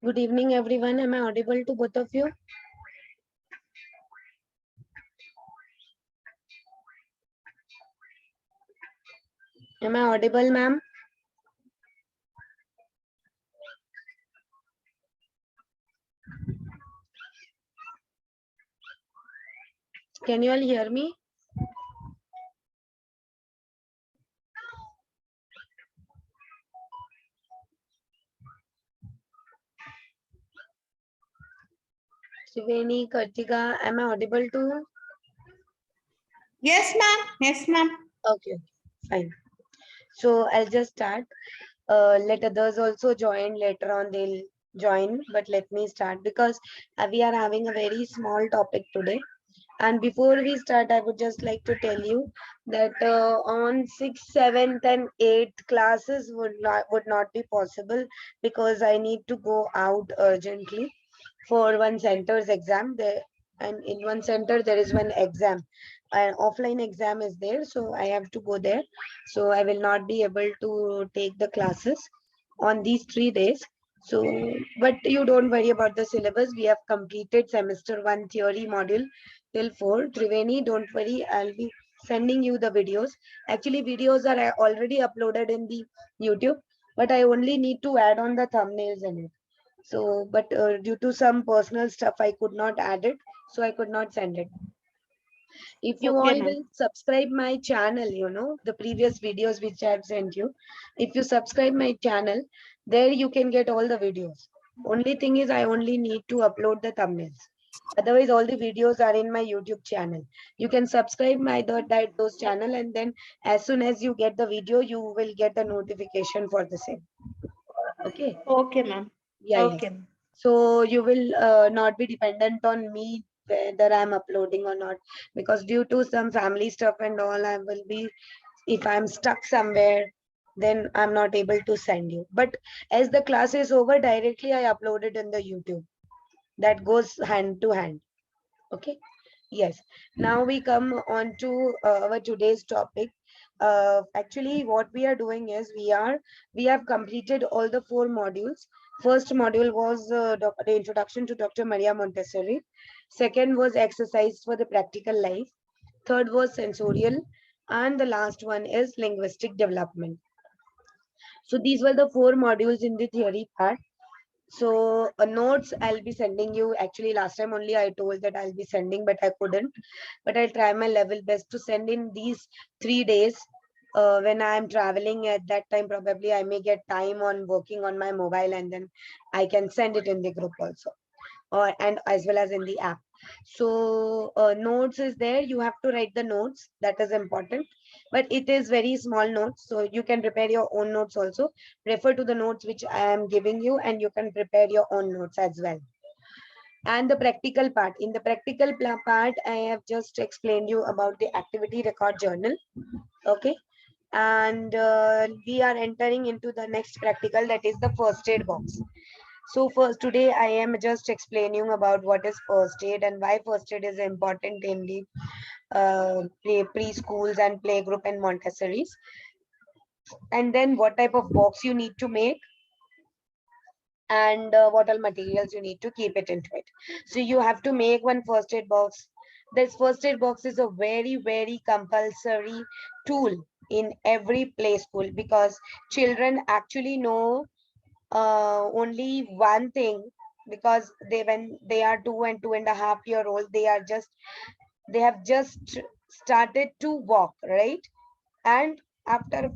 Good evening, everyone. Am I audible to both of you? Am I audible, ma'am? Can you all hear me? Triveni, Kartika, am I audible to? Yes, ma'am. Yes, ma'am. Okay, fine. So I'll just start. Let others also join later on. They'll join, but let me start because we are having a very small topic today. And before we start, I would just like to tell you that on 6th, 7th, and 8th classes would not be possible because I need to go out urgently for one center's exam. There and in one center there is one exam. An offline exam is there, so I have to go there. So I will not be able to take the classes on these 3 days. So, but you don't worry about the syllabus. We have completed semester one theory module till 4. Triveni, don't worry. I'll be sending you the videos. Actually, videos are already uploaded in the YouTube, but I only need to add on the thumbnails in it. So, but due to some personal stuff, I could not add it. So I could not send it. If you Okay, all ma'am. will subscribe my channel, the previous videos which I've sent you, if you subscribe my channel, there you can get all the videos. Only thing is I only need to upload the thumbnails. Otherwise, all the videos are in my YouTube channel. You can subscribe my those channel, and then as soon as you get the video, you will get the notification for the same. Okay. Okay, ma'am. Yeah, yes. Okay, ma'am. So you will not be dependent on me whether I'm uploading or not, because due to some family stuff and all, I will be, if I'm stuck somewhere, then I'm not able to send you. But as the class is over, directly I upload it in the YouTube. That goes hand to hand. Okay. Yes. Now we come on to our today's topic. Actually, what we are doing is we have completed all the 4 modules. First module was the introduction to Dr. Maria Montessori. Second was exercise for the practical life. Third was sensorial, and the last one is linguistic development. So these were the 4 modules in the theory part. So notes I'll be sending you. Actually, last time only I told that I'll be sending, but I couldn't. But I'll try my level best to send in these 3 days. When I'm traveling at that time, probably I may get time on working on my mobile, and then I can send it in the group also, or and as well as in the app. So notes is there. You have to write the notes. That is important, but it is very small notes, so you can prepare your own notes also. Refer to the notes which I am giving you, and you can prepare your own notes as well. And the practical part, in the practical part, I have just explained you about the activity record journal. Okay. And we are entering into the next practical, that is the first aid box. So first, today I am just explaining about what is first aid and why first aid is important in the preschools and playgroup and Montessori's, and then what type of box you need to make, and what all materials you need to keep it into it. So you have to make one first aid box. This first aid box is a very, very compulsory tool in every play school, because children actually know only one thing, because they, when they are 2 and 2.5 year old, they have just started to walk, right? And after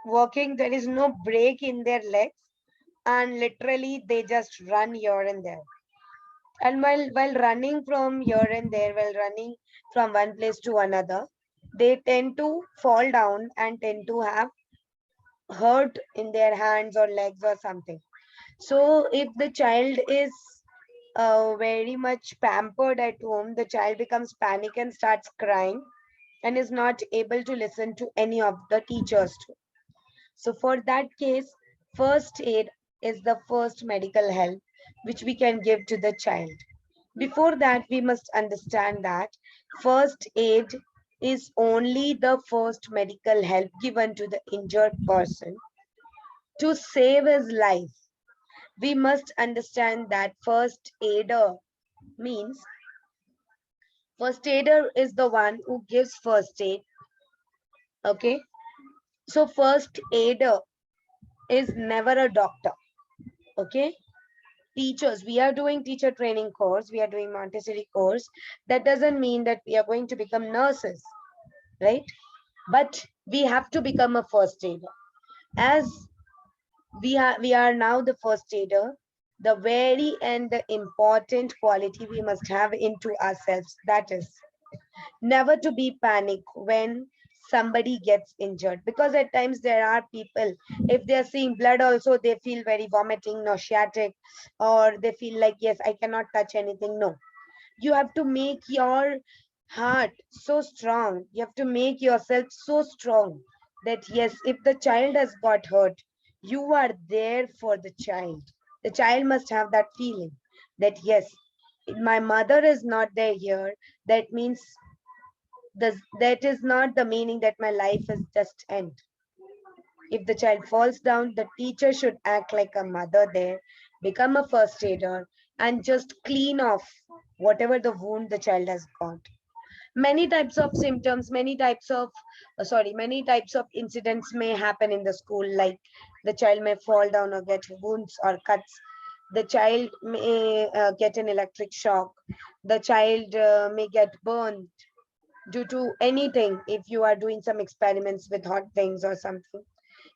walking, there is no break in their legs, and literally they just run here and there. And while running from here and there, while running from one place to another, they tend to fall down and tend to have hurt in their hands or legs or something. So if the child is very much pampered at home, the child becomes panic and starts crying and is not able to listen to any of the teachers too. So for that case, first aid is the first medical help which we can give to the child. Before that, we must understand that first aid is only the first medical help given to the injured person to save his life. We must understand that first aider means first aider is the one who gives first aid. Okay. So first aider is never a doctor. Okay. Teachers, we are doing teacher training course, we are doing Montessori course. That doesn't mean that we are going to become nurses, right? But we have to become a first aider. As we are now the first aider, the very and the important quality we must have into ourselves, that is never to be panic when somebody gets injured, because at times there are people, if they are seeing blood also, they feel very vomiting, nauseatic, or they feel like, yes, I cannot touch anything. No, you have to make your heart so strong, you have to make yourself so strong that yes, if the child has got hurt, you are there for the child. The child must have that feeling that yes, my mother is not there here. That means that is not the meaning that my life is just end. If the child falls down, the teacher should act like a mother there, become a first aider, and just clean off whatever the wound the child has got. Many types of symptoms, many types of incidents may happen in the school, like the child may fall down or get wounds or cuts. The child may get an electric shock. The child may get burned due to anything, if you are doing some experiments with hot things or something.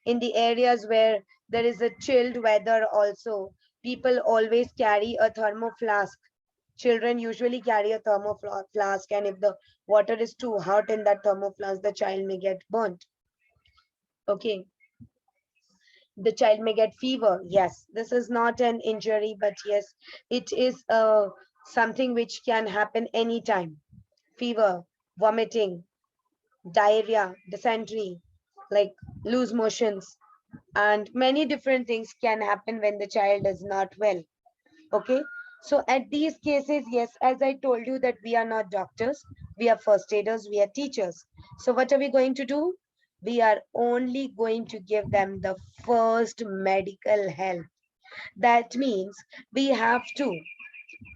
In the areas where there is a chilled weather also, people always carry a thermo flask. Children usually carry a thermo flask, and if the water is too hot in that thermo flask, the child may get burnt. Okay, the child may get fever. Yes, this is not an injury, but yes, it is something which can happen anytime. Fever, vomiting, diarrhea, dysentery, like loose motions, and many different things can happen when the child is not well. Okay, so at these cases, yes, as I told you that we are not doctors, we are first aiders, we are teachers. So what are we going to do? We are only going to give them the first medical help. That means we have to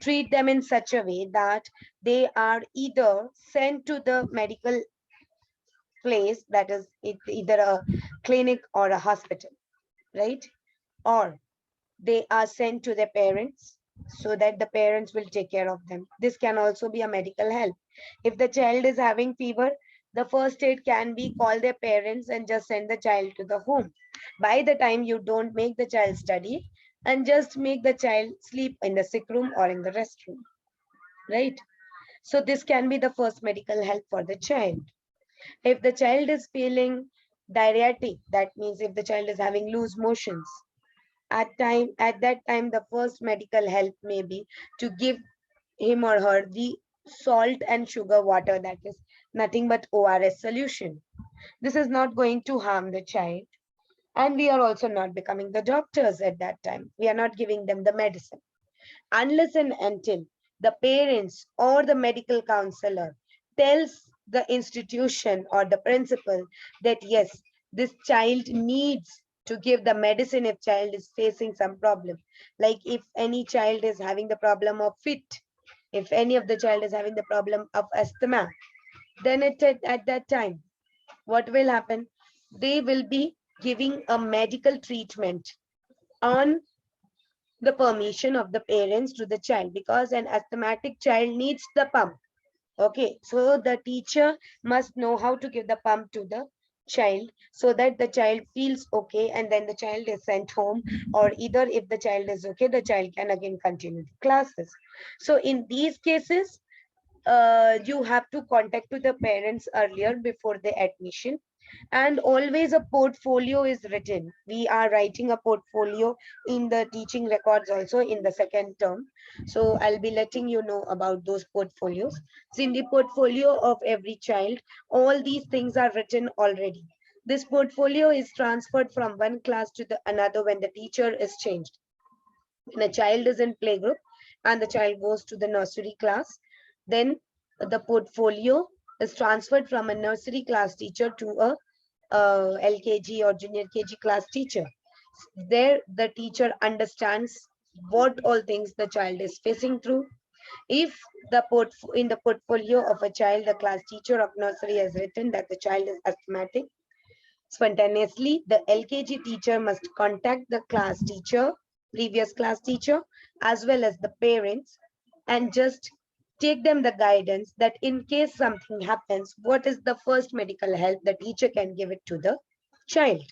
treat them in such a way that they are either sent to the medical place, that is either a clinic or a hospital, right? Or they are sent to their parents so that the parents will take care of them. This can also be a medical help. If the child is having fever, the first aid can be call their parents and just send the child to the home. By the time, you don't make the child study, and just make the child sleep in the sick room or in the restroom, right? So this can be the first medical help for the child. If the child is feeling diarrheatic, that means if the child is having loose motions, at that time, the first medical help may be to give him or her the salt and sugar water, that is nothing but ORS solution. This is not going to harm the child, and we are also not becoming the doctors at that time. We are not giving them the medicine unless and until the parents or the medical counselor tells the institution or the principal that yes, this child needs to give the medicine if child is facing some problem. Like if any child is having the problem of fit, if any of the child is having the problem of asthma, then at that time, what will happen? They will be giving a medical treatment on the permission of the parents to the child, because an asthmatic child needs the pump. Okay, so the teacher must know how to give the pump to the child so that the child feels okay, and then the child is sent home, or either if the child is okay, the child can again continue the classes. So in these cases, you have to contact to the parents earlier before the admission, and always a portfolio is written. We are writing a portfolio in the teaching records also in the second term, so I'll be letting you know about those portfolios. So in the portfolio of every child, all these things are written already. This portfolio is transferred from one class to the another when the teacher is changed. When a child is in playgroup and the child goes to the nursery class, then the portfolio is transferred from a nursery class teacher to a LKG or junior KG class teacher. There the teacher understands what all things the child is facing through. If in the portfolio of a child, the class teacher of nursery has written that the child is asthmatic, spontaneously, the LKG teacher must contact the class teacher, previous class teacher, as well as the parents, and just take them the guidance that in case something happens, what is the first medical help the teacher can give it to the child.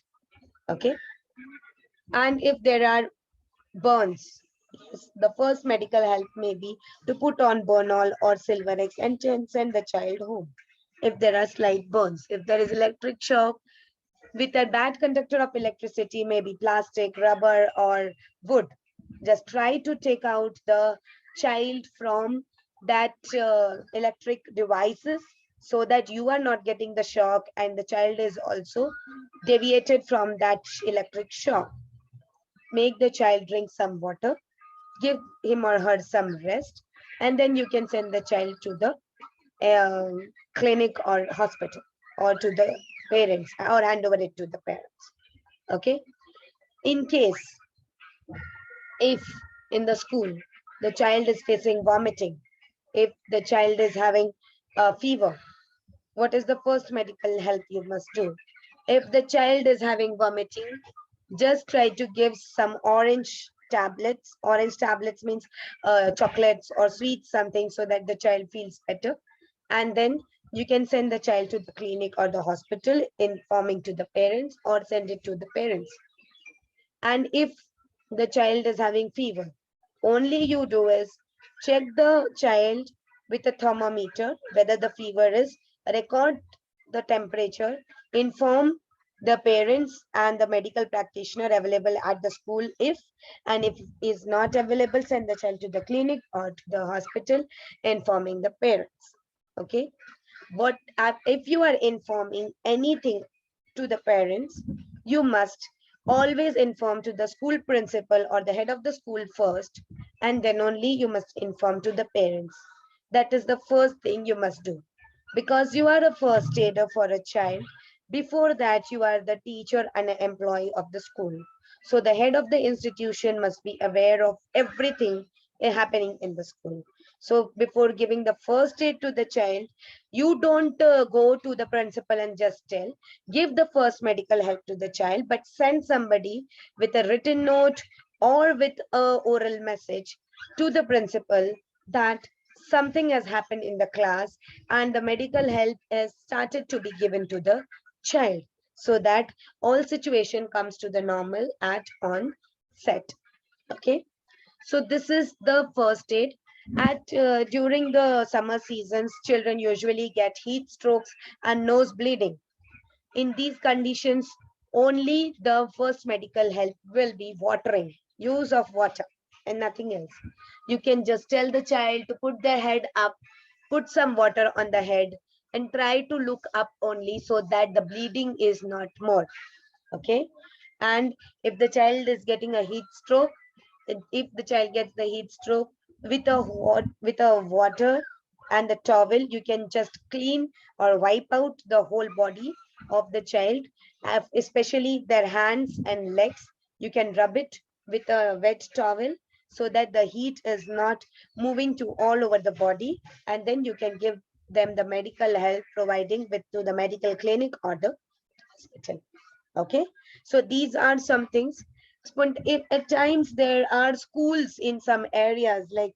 Okay. And if there are burns, yes, the first medical help may be to put on Bernol or Silverex and send the child home. If there are slight burns, if there is electric shock, with a bad conductor of electricity, maybe plastic, rubber, or wood, just try to take out the child from that electric devices so that you are not getting the shock and the child is also deviated from that electric shock. Make the child drink some water, give him or her some rest, and then you can send the child to the clinic or hospital, or to the parents, or hand over it to the parents. Okay. In case, if in the school the child is facing vomiting, if the child is having a fever, what is the first medical help you must do? If the child is having vomiting, just try to give some orange tablets. Orange tablets means chocolates or sweets, something, so that the child feels better. And then you can send the child to the clinic or the hospital, informing to the parents, or send it to the parents. And if the child is having fever, only you do is check the child with a thermometer, whether the fever is, record the temperature, inform the parents and the medical practitioner available at the school if, and if is not available, send the child to the clinic or to the hospital, informing the parents. Okay. What if you are informing anything to the parents, you must always inform to the school principal or the head of the school first, and then only you must inform to the parents. That is the first thing you must do, because you are a first aider for a child. Before that, you are the teacher and an employee of the school. So the head of the institution must be aware of everything happening in the school. So before giving the first aid to the child, you don't go to the principal and just tell. Give the first medical help to the child, but send somebody with a written note or with a oral message to the principal that something has happened in the class and the medical help is started to be given to the child, so that all situation comes to the normal at on set. Okay. So this is the first aid. At during the summer seasons, children usually get heat strokes and nose bleeding. In these conditions, only the first medical help will be watering, use of water, and nothing else. You can just tell the child to put their head up, put some water on the head, and try to look up only, so that the bleeding is not more. Okay. And if the child is getting a heat stroke, if the child gets the heat stroke, with a water and the towel, you can just clean or wipe out the whole body of the child, especially their hands and legs. You can rub it with a wet towel, so that the heat is not moving to all over the body, and then you can give them the medical help, providing with to the medical clinic or the hospital. Okay. So these are some things. If at times there are schools in some areas, like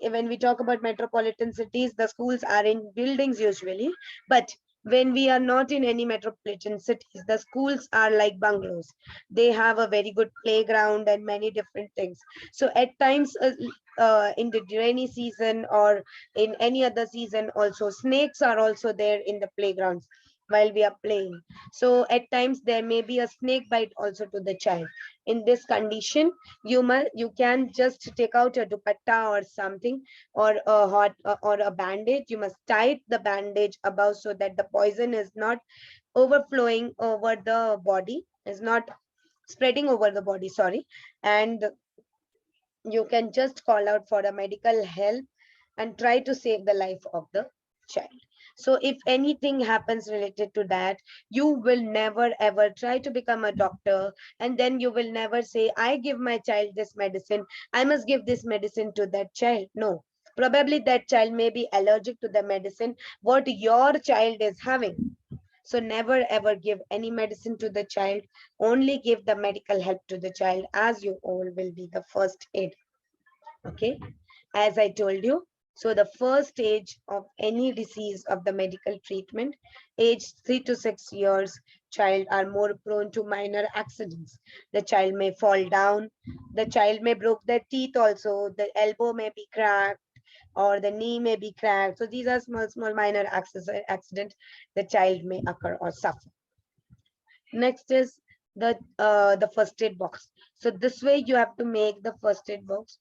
when we talk about metropolitan cities, the schools are in buildings usually, but when we are not in any metropolitan cities, the schools are like bungalows. They have a very good playground and many different things. So at times, in the rainy season or in any other season also, snakes are also there in the playgrounds while we are playing. So at times there may be a snake bite also to the child. In this condition, you can just take out a dupatta or something, or a hot or a bandage. You must tie the bandage above, so that the poison is not overflowing over the body, is not spreading over the body, sorry. And you can just call out for a medical help and try to save the life of the child. So if anything happens related to that, you will never ever try to become a doctor, and then you will never say, I give my child this medicine, I must give this medicine to that child. No, probably that child may be allergic to the medicine what your child is having. So never ever give any medicine to the child, only give the medical help to the child, as you all will be the first aid. Okay, as I told you. So the first stage of any disease of the medical treatment, age 3 to 6 years, child are more prone to minor accidents. The child may fall down, the child may broke their teeth also, the elbow may be cracked, or the knee may be cracked. So these are small minor accidents the child may occur or suffer. Next is the first aid box. So this way you have to make the first aid box.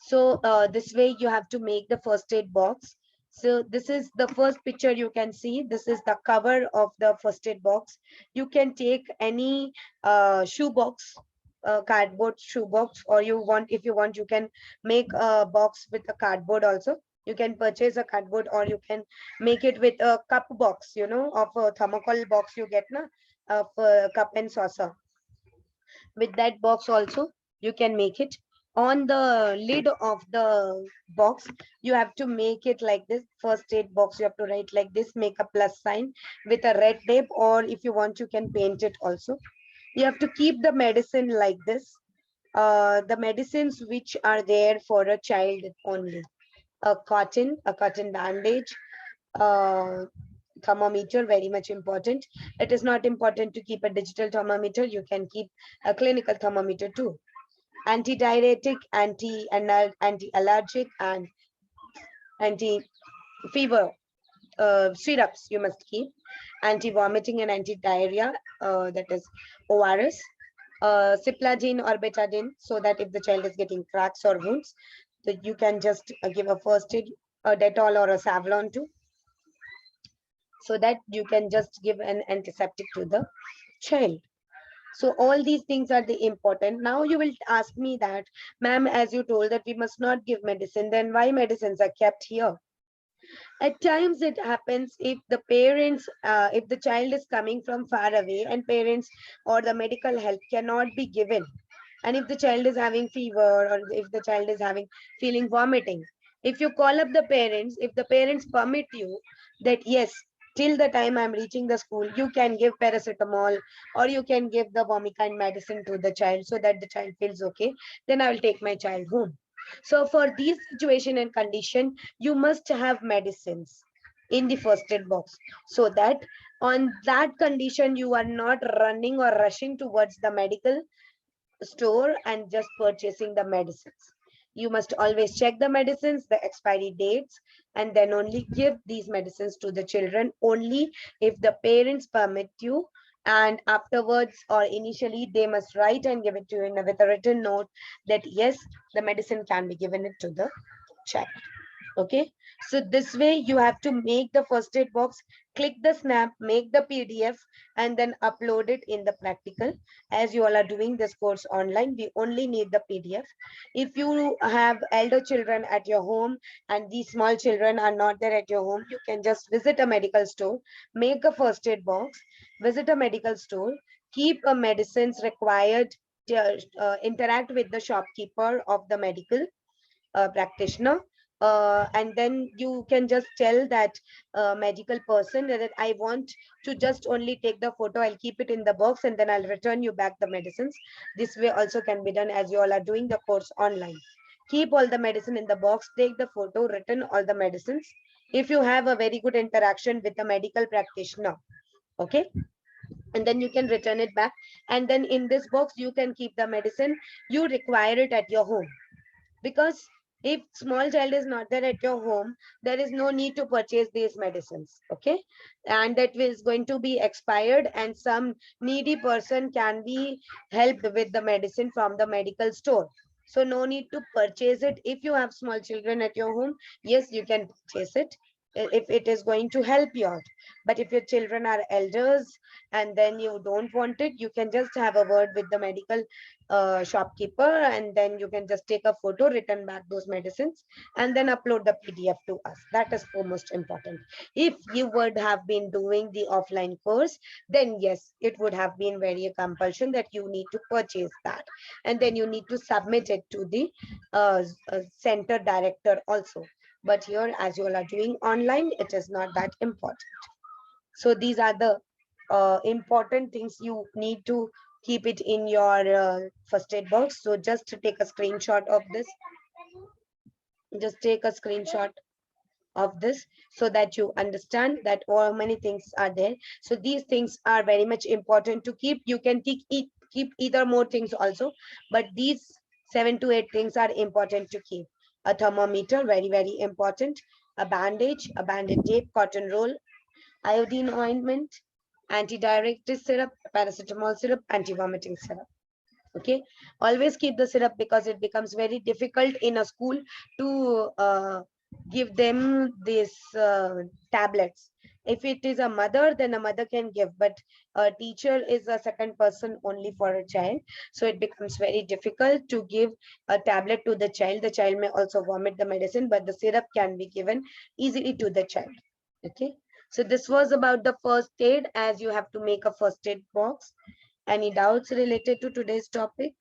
So this way you have to make the first aid box. So this is the first picture you can see. This is the cover of the first aid box. You can take any shoe box, cardboard shoe box, or you want, if you want, you can make a box with a cardboard also. You can purchase a cardboard, or you can make it with a cup box, you know, of a thermocol box you get na, of cup and saucer. With that box also you can make it. On the lid of the box you have to make it like this. First aid box you have to write like this, make a plus sign with a red tape, or if you want you can paint it also. You have to keep the medicine like this, the medicines which are there for a child only: a cotton bandage, uh, thermometer, very much important. It is not important to keep a digital thermometer, you can keep a clinical thermometer too. Antidiuretic, anti-allergic, and anti-fever syrups you must keep. Anti-vomiting and anti-diarrhea, that is ORS. Cipladine or betadine, so that if the child is getting cracks or wounds, that you can just give a first aid, a Dettol or a Savlon too, so that you can just give an antiseptic to the child. So all these things are the important. Now you will ask me that, ma'am, as you told that we must not give medicine, then why medicines are kept here? At times it happens, if the parents, if the child is coming from far away and parents or the medical help cannot be given, and if the child is having fever, or if the child is having feeling vomiting, if you call up the parents, if the parents permit you that yes, till the time I'm reaching the school you can give paracetamol, or you can give the Vomicant medicine to the child so that the child feels okay, then I will take my child home. So for these situation and condition, you must have medicines in the first aid box, so that on that condition you are not running or rushing towards the medical store and just purchasing the medicines. You must always check the medicines, the expiry dates, and then only give these medicines to the children only if the parents permit you. And afterwards or initially, they must write and give it to you in with a written note that yes, the medicine can be given it to the child. Okay, so this way you have to make the first aid box, click the snap, make the PDF, and then upload it in the practical. As you all are doing this course online, we only need the PDF. If you have elder children at your home and these small children are not there at your home, you can just visit a medical store, make a first aid box, visit a medical store, keep a medicines required, interact with the shopkeeper of the medical practitioner, and then you can just tell that medical person that I want to just only take the photo, I'll keep it in the box, and then I'll return you back the medicines. This way also can be done, as you all are doing the course online. Keep all the medicine in the box, take the photo, return all the medicines if you have a very good interaction with the medical practitioner. Okay, and then you can return it back, and then in this box you can keep the medicine you require it at your home. Because if small child is not there at your home, there is no need to purchase these medicines. Okay, and that is going to be expired, and some needy person can be helped with the medicine from the medical store. So no need to purchase it. If you have small children at your home, yes, you can purchase it. if it is going to help you out. But if your children are elders and then you don't want it, you can just have a word with the medical shopkeeper, and then you can just take a photo, return back those medicines, and then upload the PDF to us. That is most important. If you would have been doing the offline course, then yes, it would have been very a compulsion that you need to purchase that, and then you need to submit it to the center director also. But here, as you all are doing online, it is not that important. So these are the important things you need to keep it in your first aid box. So just to take a screenshot of this, just take a screenshot of this so that you understand that all many things are there. So these things are very much important to keep. You can keep either more things also, but these 7 to 8 things are important to keep. A thermometer, very important. A bandage tape, cotton roll, iodine ointment, antidiuretic syrup, paracetamol syrup, anti-vomiting syrup. Okay, always keep the syrup because it becomes very difficult in a school to give them these tablets. If it is a mother, then a mother can give, but a teacher is a second person only for a child, so it becomes very difficult to give a tablet to the child. The child may also vomit the medicine, but the syrup can be given easily to the child. Okay, so this was about the first aid, as you have to make a first aid box. Any doubts related to today's topic?